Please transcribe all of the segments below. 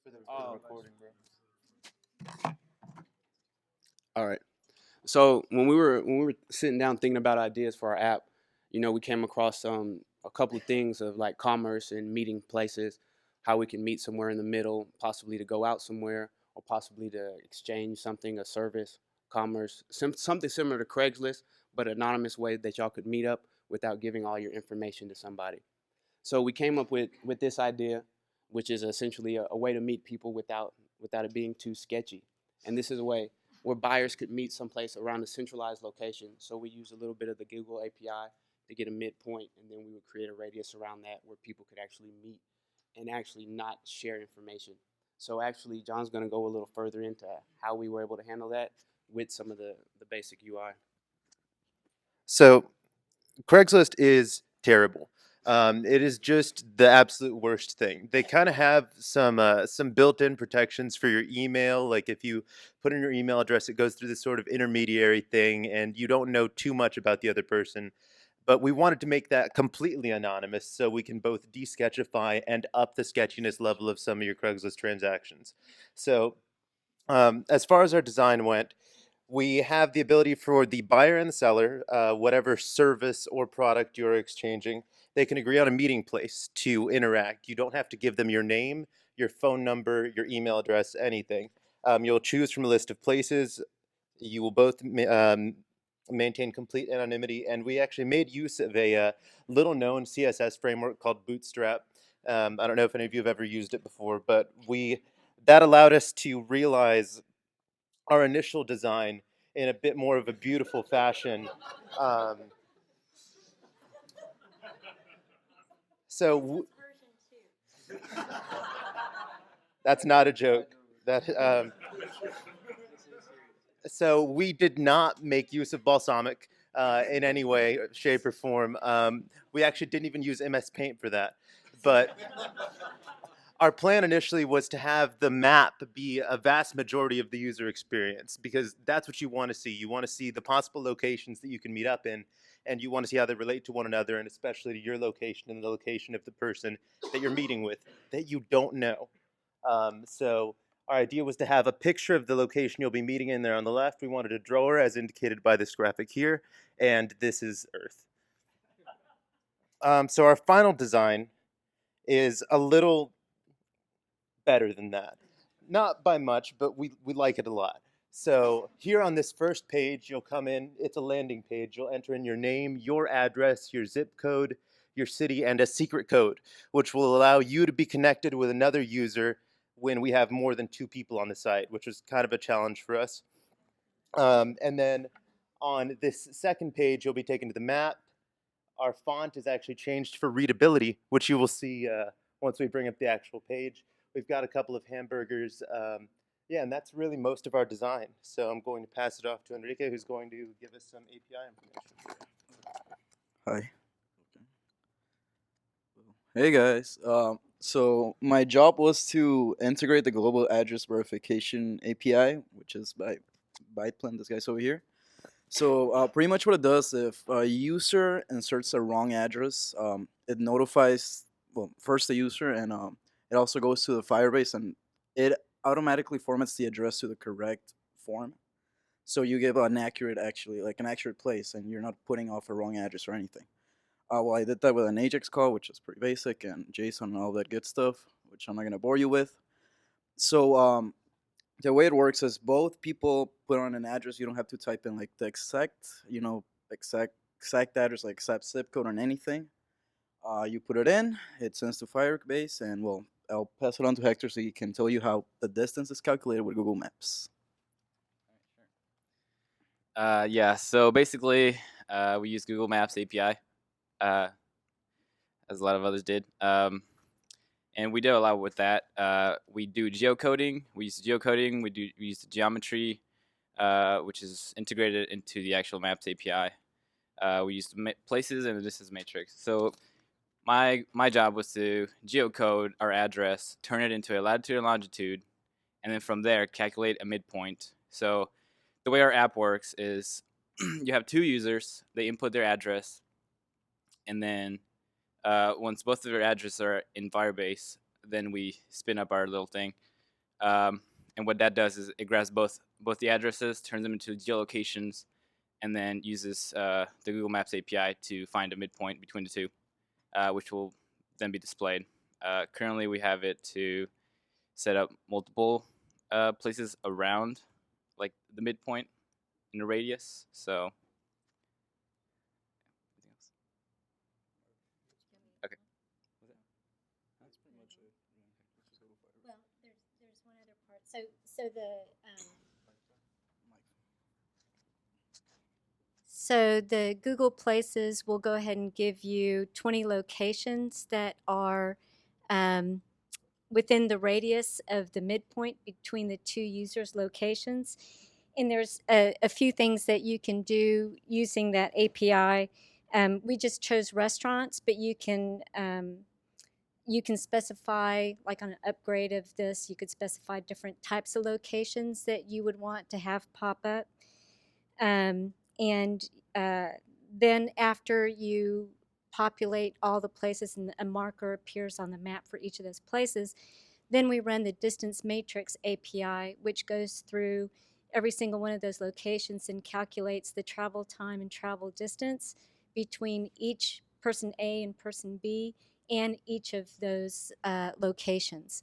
For the recording, bro. All right. So when we were sitting down thinking about ideas for our app, we came across a couple of things of like commerce and meeting places, how we can meet somewhere in the middle, possibly to go out somewhere, or possibly to exchange something, a service, commerce, something similar to Craigslist, but anonymous way that y'all could meet up without giving all your information to somebody. So we came up with this idea, which is essentially a way to meet people without it being too sketchy. And this is a way where buyers could meet someplace around a centralized location. So we use a little bit of the Google API to get a midpoint, and then we would create a radius around that where people could actually meet and actually not share information. So actually, John's going to go a little further into how we were able to handle that with some of the basic UI. So Craigslist is terrible. It is just the absolute worst thing. They kind of have some built-in protections for your email. Like if you put in your email address, it goes through this sort of intermediary thing, and you don't know too much about the other person. But we wanted to make that completely anonymous so we can both de-sketchify and up the sketchiness level of some of your Craigslist transactions. So as far as our design went, we have the ability for the buyer and the seller, whatever service or product you're exchanging, they can agree on a meeting place to interact. You don't have to give them your name, your phone number, your email address, anything. You'll choose from a list of places. You will both maintain complete anonymity, and we actually made use of a little-known CSS framework called Bootstrap. I don't know if any of you have ever used it before, but that allowed us to realize our initial design in a bit more of a beautiful fashion. Um, so that's not a joke. So we did not make use of balsamic in any way, shape, or form. We actually didn't even use MS Paint for that. But our plan initially was to have the map be a vast majority of the user experience, because that's what you want to see. You want to see the possible locations that you can meet up in, and you want to see how they relate to one another, and especially to your location and the location of the person that you're meeting with that you don't know. So our idea was to have a picture of the location you'll be meeting in there on the left. We wanted a drawer as indicated by this graphic here, and this is Earth. So our final design is a little better than that. Not by much, but we like it a lot. So here on this first page, you'll come in, it's a landing page. You'll enter in your name, your address, your zip code, your city, and a secret code, which will allow you to be connected with another user when we have more than 2 people on the site, which is kind of a challenge for us. And then on this second page, you'll be taken to the map. Our font is actually changed for readability, which you will see once we bring up the actual page. We've got a couple of hamburgers. Yeah, and that's really most of our design. So I'm going to pass it off to Enrique, who's going to give us some API information. Hi. Hey guys. So my job was to integrate the global address verification API, which is by Byteplan, this guy's over here. So pretty much what it does, if a user inserts a wrong address, it notifies, well, first the user, and it also goes to the Firebase, and it automatically formats the address to the correct form. So you give an accurate, actually, like an accurate place, and you're not putting off a wrong address or anything. Well, I did that with an Ajax call, which is pretty basic, and JSON and all that good stuff, which I'm not going to bore you with. So the way it works is both people put on an address. You don't have to type in like the exact address, like exact zip code or anything. You put it in, it sends to Firebase, and well, I'll pass it on to Hector so he can tell you how the distance is calculated with Google Maps. Yeah, so basically, we use Google Maps API, as a lot of others did. And we do a lot with that. We do geocoding. We use geocoding. We use the geometry, which is integrated into the actual Maps API. We use places and the distance matrix. So my job was to geocode our address, turn it into a latitude and longitude, and then from there calculate a midpoint. So the way our app works is you have 2 users. They input their address, and then once both of their addresses are in Firebase, then we spin up our little thing. And what that does is it grabs both the addresses, turns them into geolocations, and then uses the Google Maps API to find a midpoint between the two, which will then be displayed. Currently, we have it to set up multiple places around like the midpoint in the radius. So, okay. That's pretty much it. Yeah. Let's just go to Firebase. Well, there's one other part. So the Google Places will go ahead and give you 20 locations that are within the radius of the midpoint between the two users' locations. And there's a few things that you can do using that API. We just chose restaurants, but you can specify, like on an upgrade of this, you could specify different types of locations that you would want to have pop up. And then after you populate all the places and a marker appears on the map for each of those places, then we run the distance matrix API, which goes through every single one of those locations and calculates the travel time and travel distance between each person A and person B and each of those locations.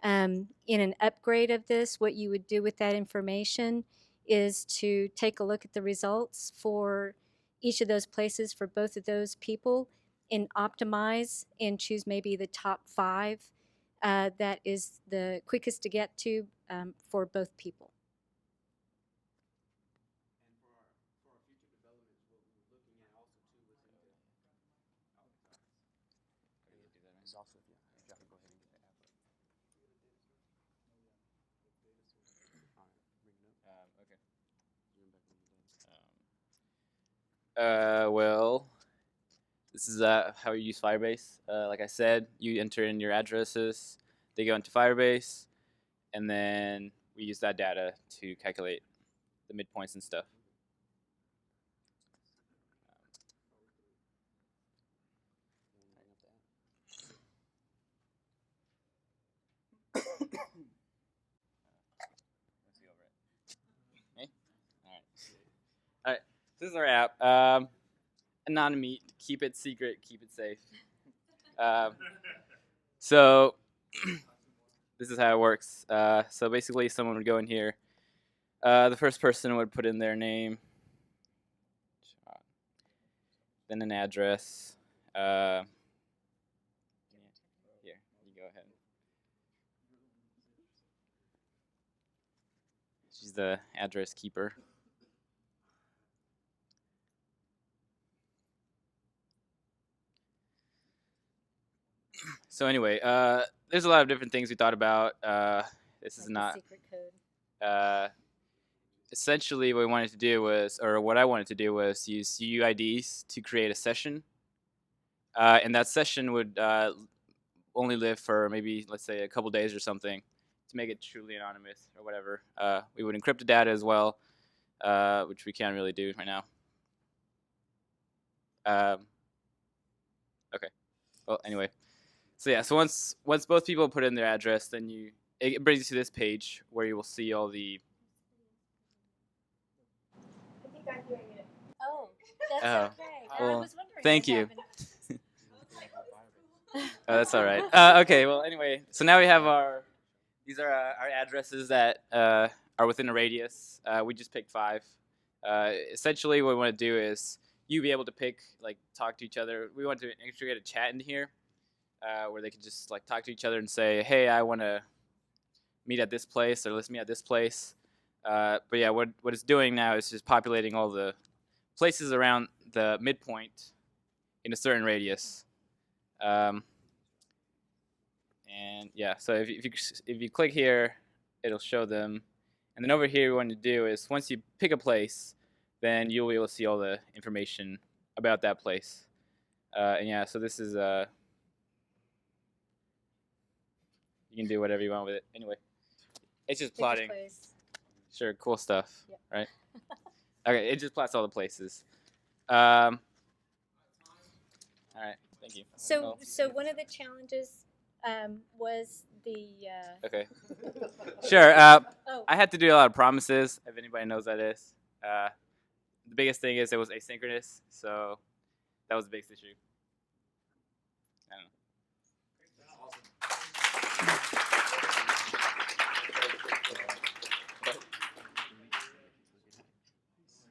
In an upgrade of this, what you would do with that information is to take a look at the results for each of those places for both of those people and optimize and choose maybe the top 5 that is the quickest to get to for both people. And for our future developments, what we were looking at also too was in the Is also go ahead and get the app up. Okay. Well, this is how you use Firebase. Like I said, you enter in your addresses, they go into Firebase, and then we use that data to calculate the midpoints and stuff. All right. This is our app. AnonyMeet. Keep it secret. Keep it safe. So this is how it works. So basically, someone would go in here. The first person would put in their name, then an address. Here, you go ahead. She's the address keeper. So anyway, there's a lot of different things we thought about. This is Like the not. secret code. Essentially, what we wanted to do was, or what I wanted to do was use UIDs to create a session. And that session would only live for maybe, let's say, a couple days or something to make it truly anonymous or whatever. We would encrypt the data as well, which we can't really do right now. Okay. Well, anyway. So yeah, so once both people put in their address, then it brings you to this page where you will see all the. I think I'm doing it. Oh, that's Oh, okay. well, I was wondering thank what you. happened. Oh, that's all right. Okay, well, anyway, so now we have these are our addresses that are within a radius. We just picked 5. Essentially, what we want to do is you be able to talk to each other. We want to integrate a chat in here where they can just talk to each other and say, hey, I want to meet at this place, or let's meet at this place. But yeah, what it's doing now is just populating all the places around the midpoint in a certain radius. And yeah, so if you click here, it'll show them. And then over here, what we want to do is once you pick a place, then you'll be able to see all the information about that place. And yeah, so this is you can do whatever you want with it. Anyway, it's just Pick a plotting. place. Sure, cool stuff, Yep. right? Okay, it just plots all the places. All right, thank you. So one of the challenges was the. Okay. Sure. Oh, I had to do a lot of promises. If anybody knows what that is, the biggest thing is it was asynchronous, so that was the biggest issue. I don't know.